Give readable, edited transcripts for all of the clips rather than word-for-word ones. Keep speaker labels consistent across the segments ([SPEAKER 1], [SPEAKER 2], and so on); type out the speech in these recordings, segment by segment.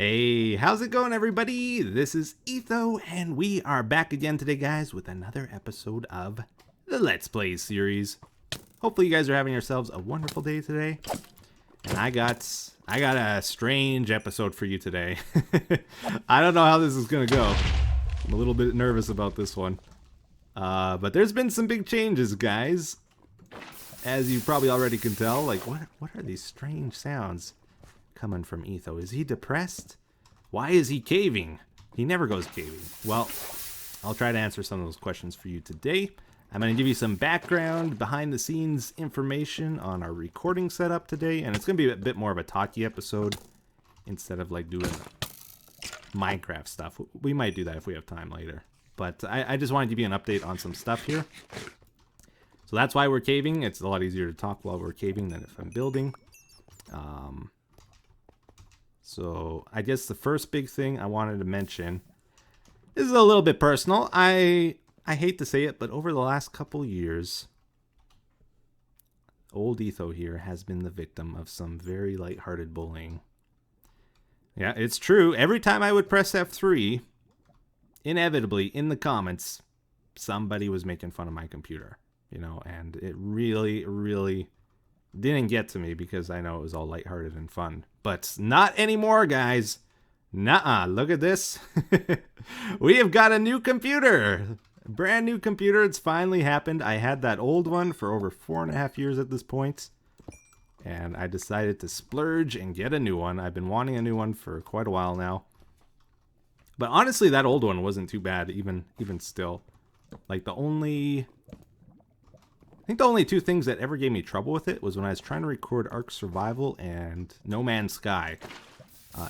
[SPEAKER 1] Hey, how's it going, everybody? This is Etho, and we are back again today, guys, with another episode of the Let's Play series. Hopefully, you guys are having yourselves a wonderful day today. And I got a strange episode for you today. I don't know how this is gonna go. I'm a little bit nervous about this one. But there's been some big changes, guys. As you probably already can tell, like, what are these strange sounds coming from Etho? Is he depressed? Why is he caving? He never goes caving. Well, I'll try to answer some of those questions for you today. I'm going to give you some background, behind the scenes information on our recording setup today, and it's going to be a bit more of a talky episode instead of like doing Minecraft stuff. We might do that if we have time later. But I just want to give you an update on some stuff here. So that's why we're caving. It's a lot easier to talk while we're caving than if I'm building. So I guess the first big thing I wanted to mention is a little bit personal. I hate to say it, but over the last couple years, old Etho here has been the victim of some very lighthearted bullying. Yeah, it's true. Every time I would press F3, inevitably in the comments, somebody was making fun of my computer. You know, and it really, really didn't get to me because I know it was all lighthearted and fun. But not anymore, guys. Nuh-uh. Look at this. We have got a new computer. A brand new computer. It's finally happened. I had that old one for over 4.5 years at this point. And I decided to splurge and get a new one. I've been wanting a new one for quite a while now. But honestly, that old one wasn't too bad, even still. Like, I think the only two things that ever gave me trouble with it was when I was trying to record Ark Survival and No Man's Sky.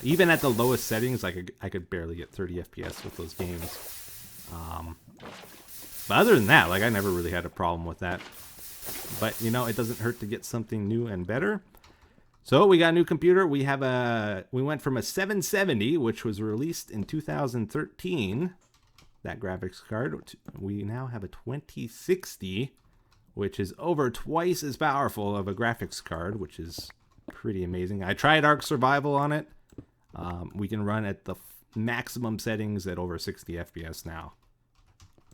[SPEAKER 1] Even at the lowest settings, I could barely get 30 FPS with those games. But other than that, like, I never really had a problem with that. But, you know, it doesn't hurt to get something new and better. So we got a new computer. We went from a 770, which was released in 2013, that graphics card. We now have a 2060, which is over twice as powerful of a graphics card, which is pretty amazing. I tried Ark Survival on it. We can run at the maximum settings at over 60 FPS now,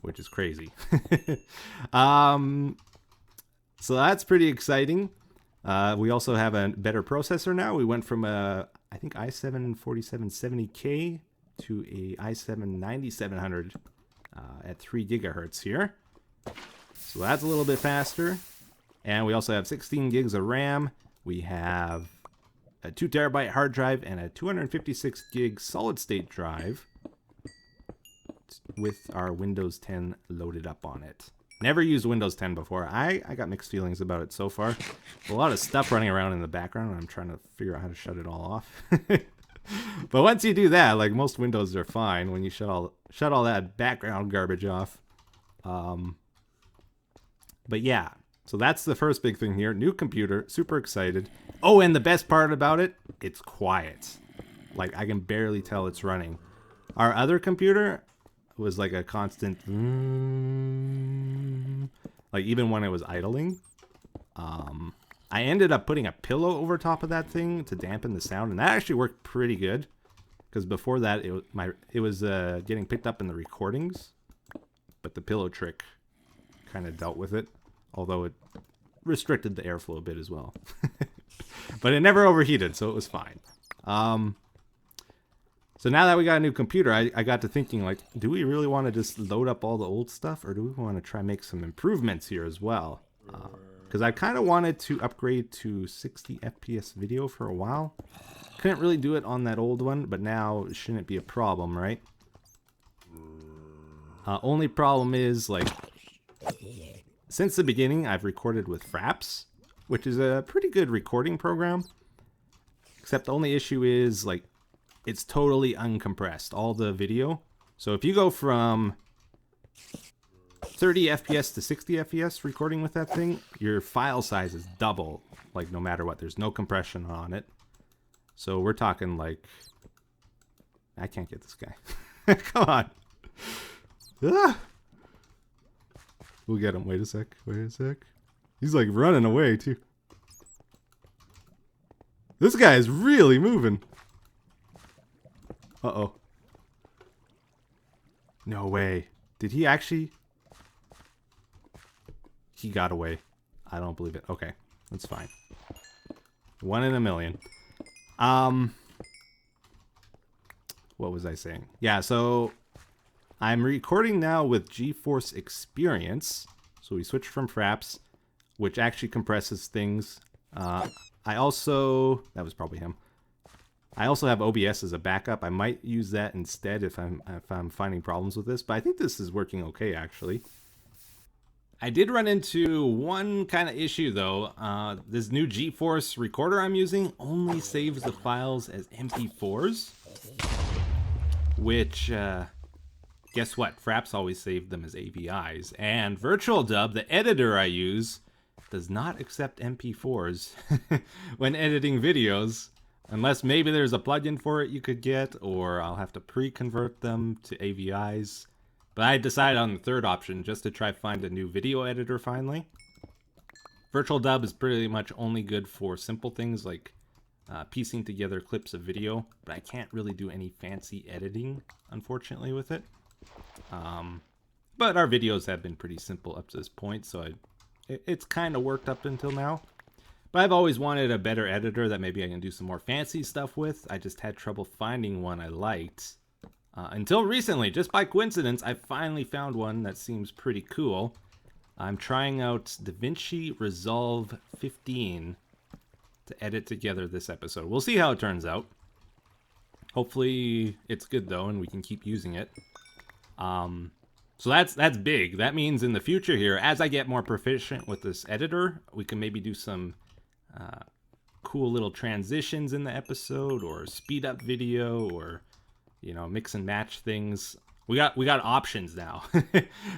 [SPEAKER 1] which is crazy. So that's pretty exciting. We also have a better processor now. We went from a, I think, i7 4770K to a i7 9700 at 3 gigahertz here. So that's a little bit faster. And we also have 16 gigs of RAM. We have a 2 terabyte hard drive and a 256 gig solid state drive with our Windows 10 loaded up on it. Never used Windows 10 before. I got mixed feelings about it so far. A lot of stuff running around in the background, and I'm trying to figure out how to shut it all off. But once you do that, like, most Windows are fine when you shut all that background garbage off. But yeah, so that's the first big thing here. New computer, super excited. Oh, and the best part about it, it's quiet. Like, I can barely tell it's running. Our other computer was like a constant, like, even when it was idling. I ended up putting a pillow over top of that thing to dampen the sound, and that actually worked pretty good. Because before that, it was getting picked up in the recordings, but the pillow trick kind of dealt with it, although it restricted the airflow a bit as well. But it never overheated, so it was fine. So now that we got a new computer, I got to thinking, like, do we really want to just load up all the old stuff, or do we want to try and make some improvements here as well? Because I kind of wanted to upgrade to 60 FPS video for a while. Couldn't really do it on that old one, but now it shouldn't be a problem, right? Only problem is, like, since the beginning, I've recorded with Fraps, which is a pretty good recording program. Except the only issue is, like, it's totally uncompressed, all the video. So if you go from 30 FPS to 60 FPS recording with that thing, your file size is double, like, no matter what. There's no compression on it. So we're talking, like, I can't get this guy. Come on. Ah! We'll get him. Wait a sec. He's like running away too. This guy is really moving. Uh-oh. No way. Did he actually? He got away. I don't believe it. Okay, that's fine. 1 in a million. What was I saying? Yeah, so I'm recording now with GeForce Experience. So we switched from Fraps, which actually compresses things. I also, that was probably him. I also have OBS as a backup. I might use that instead if I'm finding problems with this, but I think this is working okay actually. I did run into one kind of issue though. This new GeForce recorder I'm using only saves the files as MP4s, which guess what? Fraps always saved them as AVIs, and VirtualDub, the editor I use, does not accept MP4s when editing videos. Unless maybe there's a plugin for it you could get, or I'll have to pre-convert them to AVIs. But I decided on the third option just to try find a new video editor finally. VirtualDub is pretty much only good for simple things like piecing together clips of video, but I can't really do any fancy editing, unfortunately, with it. But our videos have been pretty simple up to this point, so it's kind of worked up until now. But I've always wanted a better editor that maybe I can do some more fancy stuff with. I just had trouble finding one I liked. Until recently, just by coincidence, I finally found one that seems pretty cool. I'm trying out DaVinci Resolve 15 to edit together this episode. We'll see how it turns out. Hopefully it's good though, and we can keep using it. So that's big. That means in the future here, as I get more proficient with this editor, we can maybe do some cool little transitions in the episode, or speed up video, or mix and match things. We got options now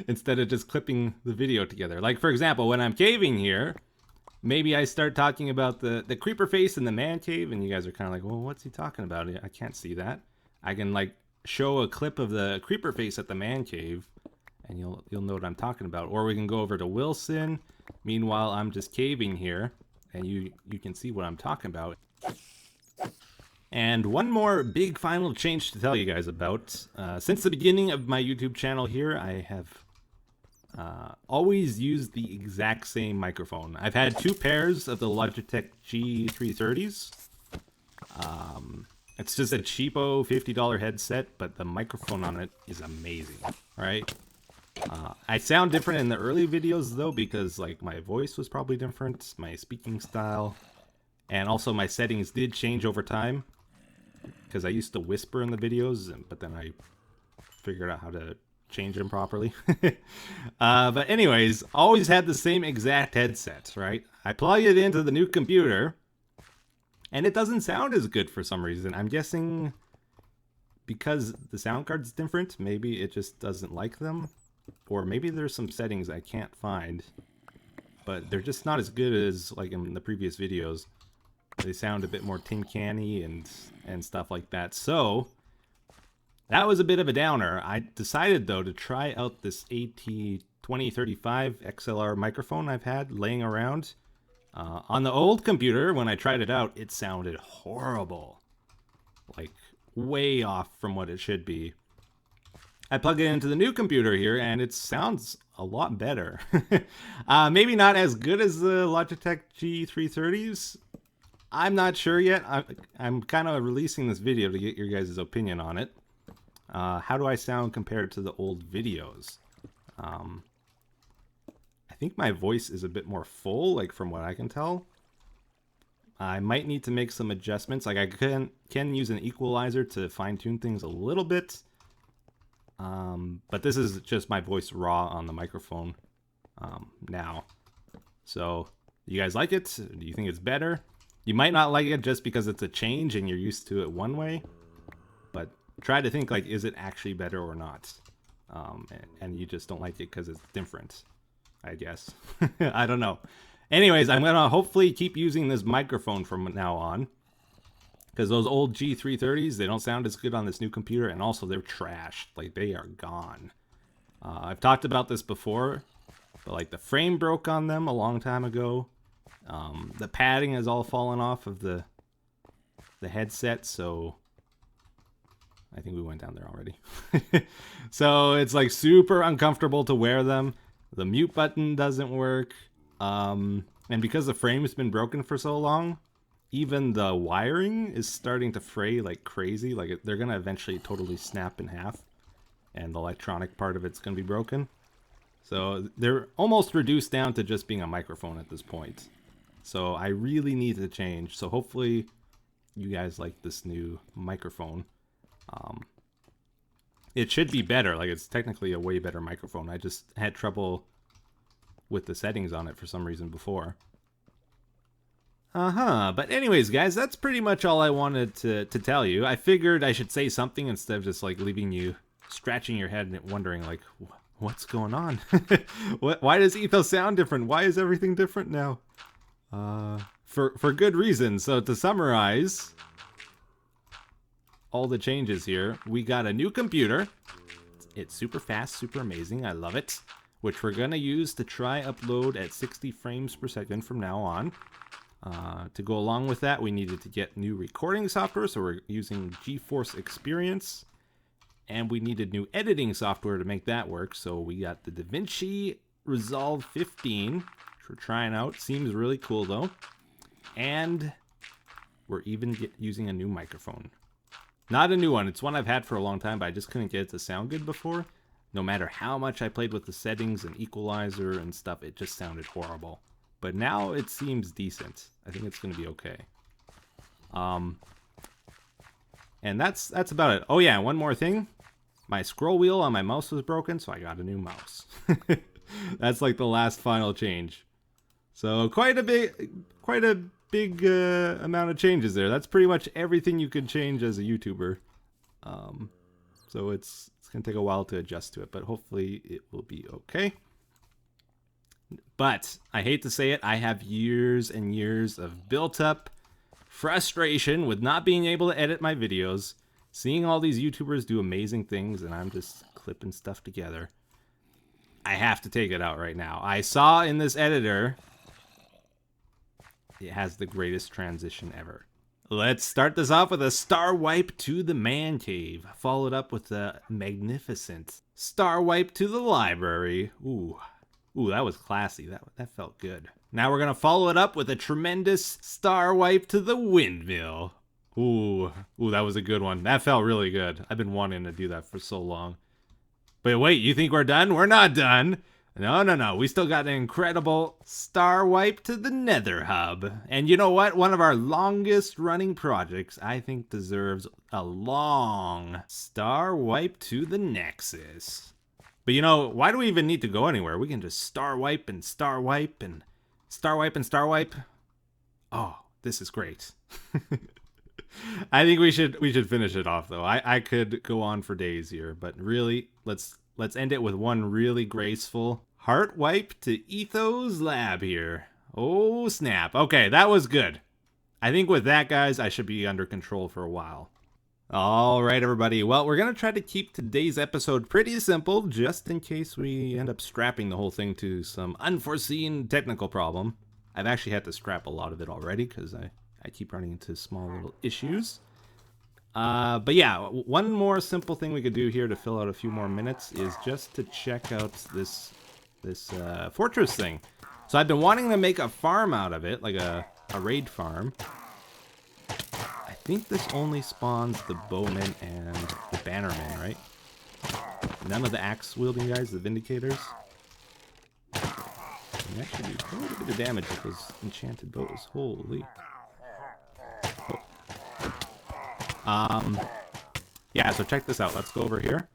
[SPEAKER 1] instead of just clipping the video together. Like for example, when I'm caving here, maybe I start talking about the creeper face in the man cave, and you guys are kind of like, well, what's he talking about? I can't see that. I can like show a clip of the creeper face at the man cave, and you'll know what I'm talking about. Or we can go over to Wilson. Meanwhile, I'm just caving here, and you can see what I'm talking about. And one more big final change to tell you guys about. Since the beginning of my YouTube channel here, I have always used the exact same microphone. I've had 2 pairs of the Logitech G330s. It's just a cheapo $50 headset, but the microphone on it is amazing, right? I sound different in the early videos though, because like my voice was probably different, my speaking style, and also my settings did change over time. Because I used to whisper in the videos, but then I figured out how to change them properly. But anyways, always had the same exact headset, right? I plug it into the new computer, and it doesn't sound as good for some reason. I'm guessing because the sound card's different, maybe it just doesn't like them. Or maybe there's some settings I can't find, but they're just not as good as like in the previous videos. They sound a bit more tin canny and stuff like that. So that was a bit of a downer. I decided though to try out this AT2035 XLR microphone I've had laying around. On the old computer, when I tried it out, it sounded horrible. Like way off from what it should be. I plug it into the new computer here, and it sounds a lot better. Maybe not as good as the Logitech G330s. I'm not sure yet. I'm kind of releasing this video to get your guys' opinion on it. How do I sound compared to the old videos? I think my voice is a bit more full, like from what I can tell. I might need to make some adjustments. Like I can use an equalizer to fine-tune things a little bit. But this is just my voice raw on the microphone now. So, you guys like it? Do you think it's better? You might not like it just because it's a change and you're used to it one way. But try to think like, is it actually better or not? And you just don't like it because it's different, I guess. I don't know. Anyways, I'm going to hopefully keep using this microphone from now on. Because those old G330s, they don't sound as good on this new computer, and also they're trashed. Like, they are gone. I've talked about this before, but like the frame broke on them a long time ago. The padding has all fallen off of the headset, so I think we went down there already. So it's like super uncomfortable to wear them. The mute button doesn't work. And because the frame's been broken for so long, even the wiring is starting to fray like crazy. Like they're going to eventually totally snap in half. And the electronic part of it's going to be broken. So they're almost reduced down to just being a microphone at this point. So I really need to change. So hopefully you guys like this new microphone. It should be better. Like it's technically a way better microphone. I just had trouble with the settings on it for some reason before. But anyways, guys, that's pretty much all I wanted to tell you. I figured I should say something instead of just like leaving you scratching your head and wondering like, what's going on? Why does Etho sound different? Why is everything different now? For good reason. So to summarize all the changes here, we got a new computer. It's super fast, super amazing. I love it. Which we're going to use to try upload at 60 frames per second from now on. To go along with that, we needed to get new recording software, so we're using GeForce Experience. And we needed new editing software to make that work, so we got the DaVinci Resolve 15, which we're trying out. Seems really cool, though. And we're even using a new microphone. Not a new one, it's one I've had for a long time, but I just couldn't get it to sound good before. No matter how much I played with the settings and equalizer and stuff, it just sounded horrible. But now it seems decent. I think it's going to be okay. And that's about it. Oh yeah, one more thing. My scroll wheel on my mouse was broken, so I got a new mouse. That's like the last final change. So quite a big amount of changes there. That's pretty much everything you can change as a YouTuber. So it's going to take a while to adjust to it, but hopefully it will be okay. But I hate to say it, I have years and years of built up frustration with not being able to edit my videos, seeing all these YouTubers do amazing things, and I'm just clipping stuff together. I have to take it out right now. I saw in this editor, it has the greatest transition ever. Let's start this off with a star wipe to the man cave, followed up with a magnificent star wipe to the library. Ooh, that was classy. That felt good. Now we're gonna follow it up with a tremendous star wipe to the windmill. Ooh, that was a good one. That felt really good. I've been wanting to do that for so long. But wait, you think we're done? We're not done. No. We still got an incredible star wipe to the Nether Hub. And you know what? One of our longest running projects, I think, deserves a long star wipe to the Nexus. But you know, why do we even need to go anywhere? We can just star wipe and star wipe and star wipe and star wipe. Oh, this is great. I think we should finish it off though. I could go on for days here, but really, let's end it with one really graceful heart wipe to Etho's lab here. Oh snap. Okay, that was good. I think with that, guys, I should be under control for a while. All right, everybody. Well, we're going to try to keep today's episode pretty simple, just in case we end up strapping the whole thing to some unforeseen technical problem. I've actually had to scrap a lot of it already because I keep running into small little issues. But yeah, one more simple thing we could do here to fill out a few more minutes is just to check out this fortress thing. So I've been wanting to make a farm out of it, like a raid farm. I think this only spawns the bowmen and the bannermen, right? None of the axe-wielding guys, the vindicators. They actually do quite a bit of damage with those enchanted bows. Holy. Yeah, so check this out. Let's go over here.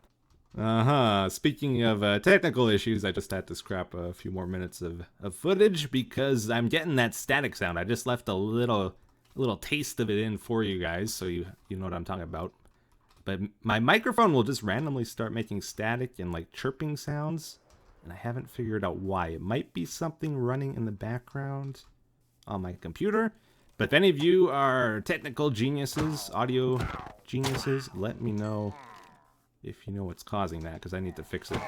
[SPEAKER 1] Speaking of technical issues, I just had to scrap a few more minutes of footage because I'm getting that static sound. I just left a little taste of it in for you guys, so you know what I'm talking about. But my microphone will just randomly start making static and like chirping sounds, and I haven't figured out why. It might be something running in the background on my computer. But if any of you are technical geniuses, audio geniuses, let me know if you know what's causing that, because I need to fix it.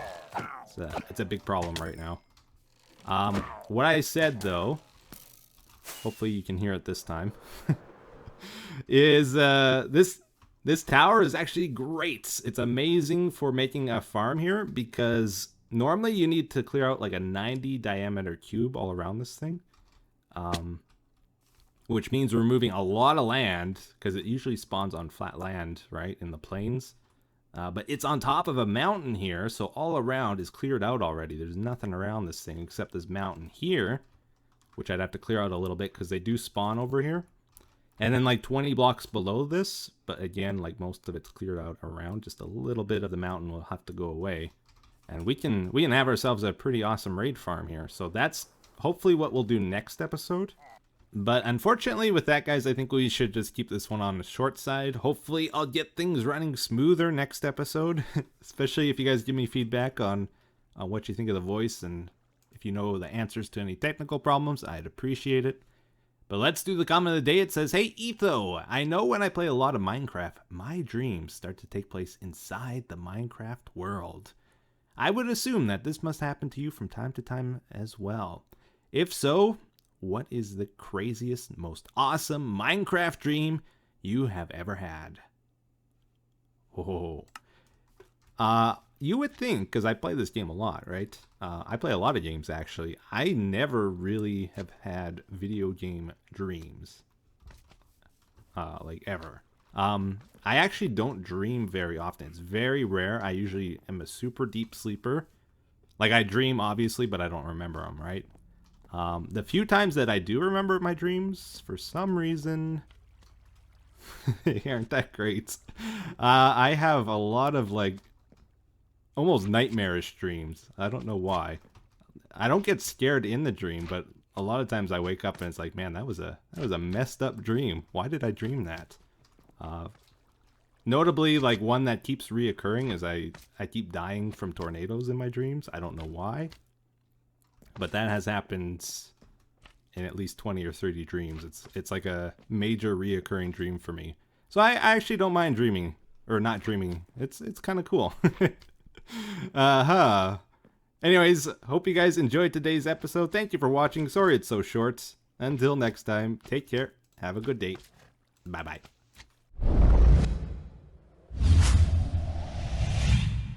[SPEAKER 1] It's a big problem right now. What I said, though, hopefully you can hear it this time, is this This tower is actually great. It's amazing for making a farm here because normally you need to clear out like a 90 diameter cube all around this thing. Which means we're moving a lot of land because it usually spawns on flat land, right, in the plains. But it's on top of a mountain here, so all around is cleared out already. There's nothing around this thing except this mountain here, which I'd have to clear out a little bit because they do spawn over here. And then like 20 blocks below this, but again, like most of it's cleared out around. Just a little bit of the mountain will have to go away. And we can have ourselves a pretty awesome raid farm here. So that's hopefully what we'll do next episode. But unfortunately with that, guys, I think we should just keep this one on the short side. Hopefully I'll get things running smoother next episode, especially if you guys give me feedback on what you think of the voice, and if you know the answers to any technical problems, I'd appreciate it. But let's do the comment of the day. It says, "Hey Etho, I know when I play a lot of Minecraft, my dreams start to take place inside the Minecraft world. I would assume that this must happen to you from time to time as well. If so, what is the craziest, most awesome Minecraft dream you have ever had?" Oh, you would think, because I play this game a lot, right? I play a lot of games, actually. I never really have had video game dreams, like ever. I actually don't dream very often. It's very rare. I usually am a super deep sleeper. Like, I dream, obviously, but I don't remember them, right? The few times that I do remember my dreams, for some reason, they aren't that great. I have a lot of, like, almost nightmarish dreams. I don't know why. I don't get scared in the dream, but a lot of times I wake up and it's like, man, that was a messed up dream. Why did I dream that? Notably, like, one that keeps reoccurring is I keep dying from tornadoes in my dreams. I don't know why, but that has happened in at least 20 or 30 dreams. It's like a major reoccurring dream for me. So I actually don't mind dreaming, or not dreaming. It's kind of cool. Anyways, hope you guys enjoyed today's episode. Thank you for watching. Sorry it's so short. Until next time, take care. Have a good day. Bye-bye.